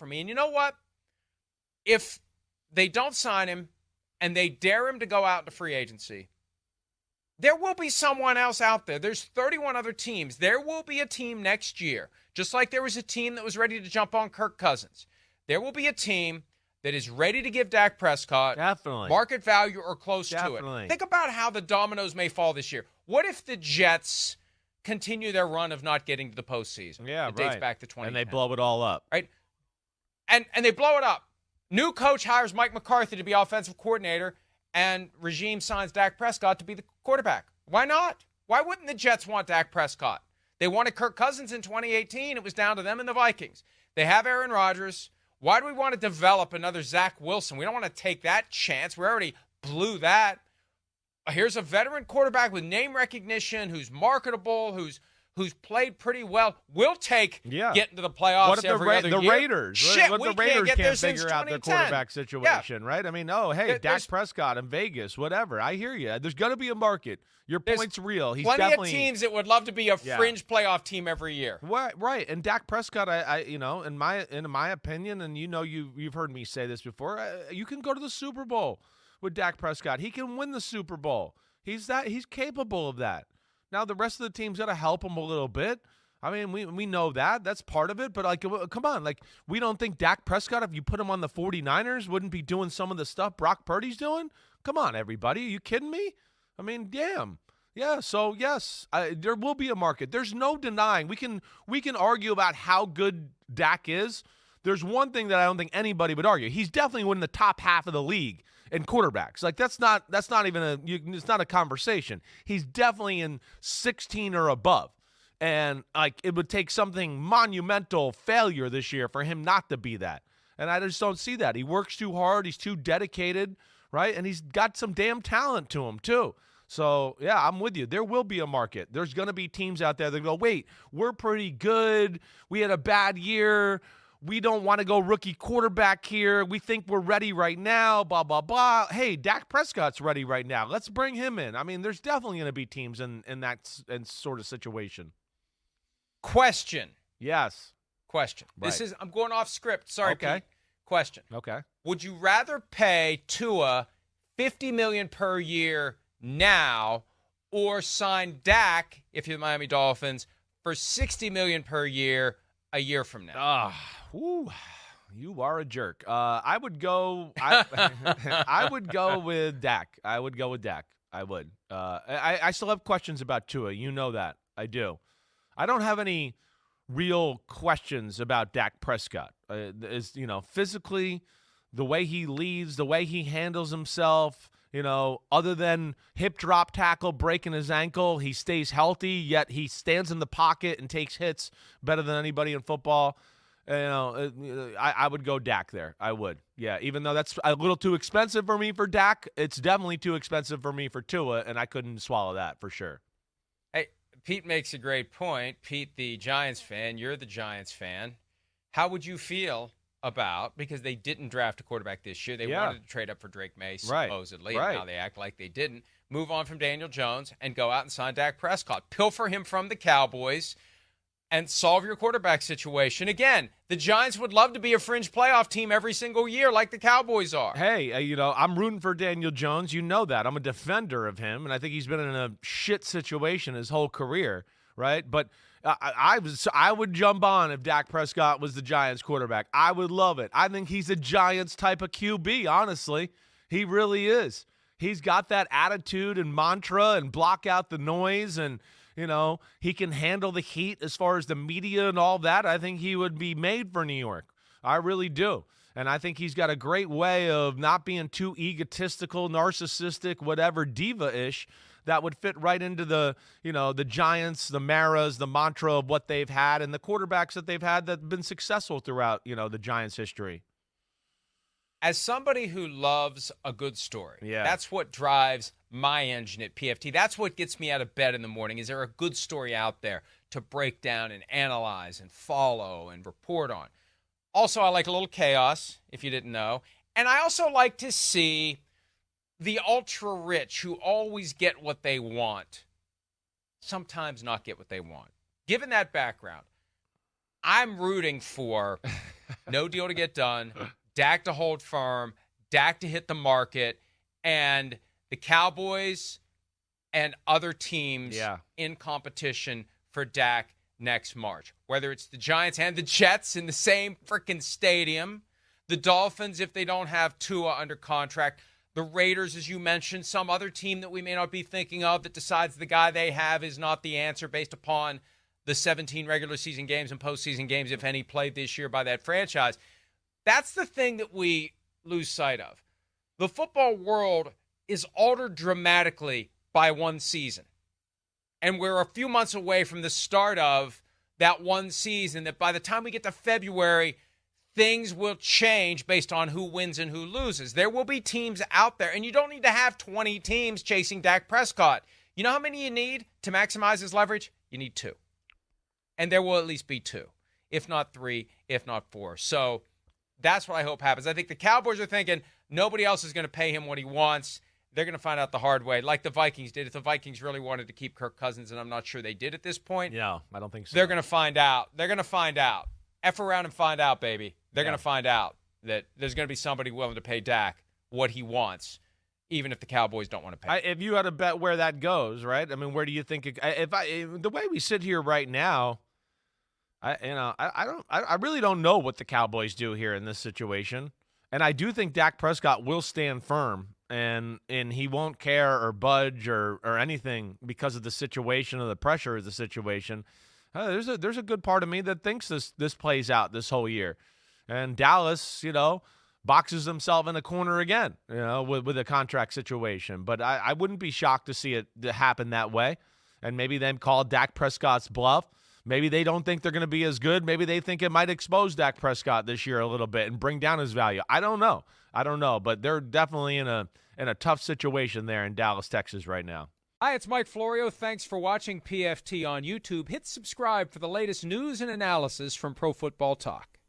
for me. And you know what? If they don't sign him and they dare him to go out into free agency, there will be someone else out there. There's 31 other teams. There will be a team next year, just like there was a team that was ready to jump on Kirk Cousins. There will be a team that is ready to give Dak Prescott market value or close to it. Think about how the dominoes may fall this year. What if the Jets continue their run of not getting to the postseason? Yeah, it dates back to 2010. And they blow it all up. Right? And they blow it up. New coach hires Mike McCarthy to be offensive coordinator, and regime signs Dak Prescott to be the quarterback. Why not? Why wouldn't the Jets want Dak Prescott? They wanted Kirk Cousins in 2018. It was down to them and the Vikings. They have Aaron Rodgers. Why do we want to develop another Zach Wilson? We don't want to take that chance. We already blew that. Here's a veteran quarterback with name recognition who's marketable, who's played pretty well. We'll take getting to the playoffs what if every other year. The Raiders? Shit, what we the Raiders can't figure out their quarterback situation, right? I mean, Dak Prescott in Vegas, whatever. I hear you. There's going to be a market. Your point's real. He's plenty definitely of teams that would love to be a fringe playoff team every year. Right. And Dak Prescott, in my opinion, and you've heard me say this before, you can go to the Super Bowl with Dak Prescott. He can win the Super Bowl. He's capable of that. Now the rest of the team's got to help him a little bit. I mean, we know that. That's part of it. But, come on. We don't think Dak Prescott, if you put him on the 49ers, wouldn't be doing some of the stuff Brock Purdy's doing? Come on, everybody. Are you kidding me? I mean, damn. Yeah, so, yes, there will be a market. There's no denying. We can argue about how good Dak is. There's one thing that I don't think anybody would argue. He's definitely in the top half of the league in quarterbacks. That's not even it's not a conversation. He's definitely in 16 or above. And it would take something monumental failure this year for him not to be that. And I just don't see that. He works too hard. He's too dedicated, right? And he's got some damn talent to him too. So, yeah, I'm with you. There will be a market. There's going to be teams out there that go, wait, we're pretty good. We had a bad year. We don't want to go rookie quarterback here. We think we're ready right now, blah, blah, blah. Hey, Dak Prescott's ready right now. Let's bring him in. I mean, there's definitely going to be teams in that sort of situation. Question. Yes. Question. Right. I'm going off script. Sorry, okay. Pete. Question. Okay. Would you rather pay Tua $50 million per year now or sign Dak, if you're the Miami Dolphins, for $60 million per year a year from now? You are a jerk. I would go. I would go with Dak. I would. I still have questions about Tua. You know that. I do. I don't have any real questions about Dak Prescott. Physically, the way he leads, the way he handles himself. Other than hip drop tackle breaking his ankle, he stays healthy, yet he stands in the pocket and takes hits better than anybody in football. I would go Dak there. I would. Yeah, even though that's a little too expensive for me for Dak, it's definitely too expensive for me for Tua, and I couldn't swallow that for sure. Hey, Pete makes a great point. Pete, the Giants fan, you're the Giants fan. How would you feel about, because they didn't draft a quarterback this year. They wanted to trade up for Drake May, supposedly, and now they act like they didn't. Move on from Daniel Jones and go out and sign Dak Prescott. Pilfer him from the Cowboys and solve your quarterback situation. Again, the Giants would love to be a fringe playoff team every single year like the Cowboys are. Hey, I'm rooting for Daniel Jones. You know that. I'm a defender of him, and I think he's been in a shit situation his whole career, right? But I would jump on if Dak Prescott was the Giants quarterback. I would love it. I think he's a Giants type of QB, honestly. He really is. He's got that attitude and mantra and block out the noise, and, he can handle the heat as far as the media and all that. I think he would be made for New York. I really do. And I think he's got a great way of not being too egotistical, narcissistic, whatever, diva-ish, that would fit right into the Giants, the Maras, the mantra of what they've had and the quarterbacks that they've had that have been successful throughout, the Giants' history. As somebody who loves a good story, that's what drives my engine at PFT. That's what gets me out of bed in the morning. Is there a good story out there to break down and analyze and follow and report on? Also, I like a little chaos, if you didn't know. And I also like to see the ultra-rich who always get what they want, sometimes not get what they want. Given that background, I'm rooting for no deal to get done, Dak to hold firm, Dak to hit the market, and the Cowboys and other teams in competition for Dak next March. Whether it's the Giants and the Jets in the same freaking stadium, the Dolphins if they don't have Tua under contract, the Raiders, as you mentioned, some other team that we may not be thinking of that decides the guy they have is not the answer based upon the 17 regular season games and postseason games, if any, played this year by that franchise. That's the thing that we lose sight of. The football world is altered dramatically by one season. And we're a few months away from the start of that one season that by the time we get to February, things will change based on who wins and who loses. There will be teams out there, and you don't need to have 20 teams chasing Dak Prescott. You know how many you need to maximize his leverage? You need 2. And there will at least be 2, if not 3, if not 4. So that's what I hope happens. I think the Cowboys are thinking nobody else is going to pay him what he wants. They're going to find out the hard way, like the Vikings did. If the Vikings really wanted to keep Kirk Cousins, and I'm not sure they did at this point. No, I don't think so. They're going to find out. They're going to find out. F around and find out, baby. They're going to find out that there's going to be somebody willing to pay Dak what he wants, even if the Cowboys don't want to pay. If you had to bet where that goes, right? I mean, where do you think the way we sit here right now, I really don't know what the Cowboys do here in this situation, and I do think Dak Prescott will stand firm and he won't care or budge or anything because of the situation or the pressure of the situation. There's a good part of me that thinks this plays out this whole year. And Dallas, boxes himself in a corner again, with a contract situation. But I wouldn't be shocked to see it happen that way. And maybe then call Dak Prescott's bluff. Maybe they don't think they're going to be as good. Maybe they think it might expose Dak Prescott this year a little bit and bring down his value. I don't know. But they're definitely in a tough situation there in Dallas, Texas right now. Hi, it's Mike Florio. Thanks for watching PFT on YouTube. Hit subscribe for the latest news and analysis from Pro Football Talk.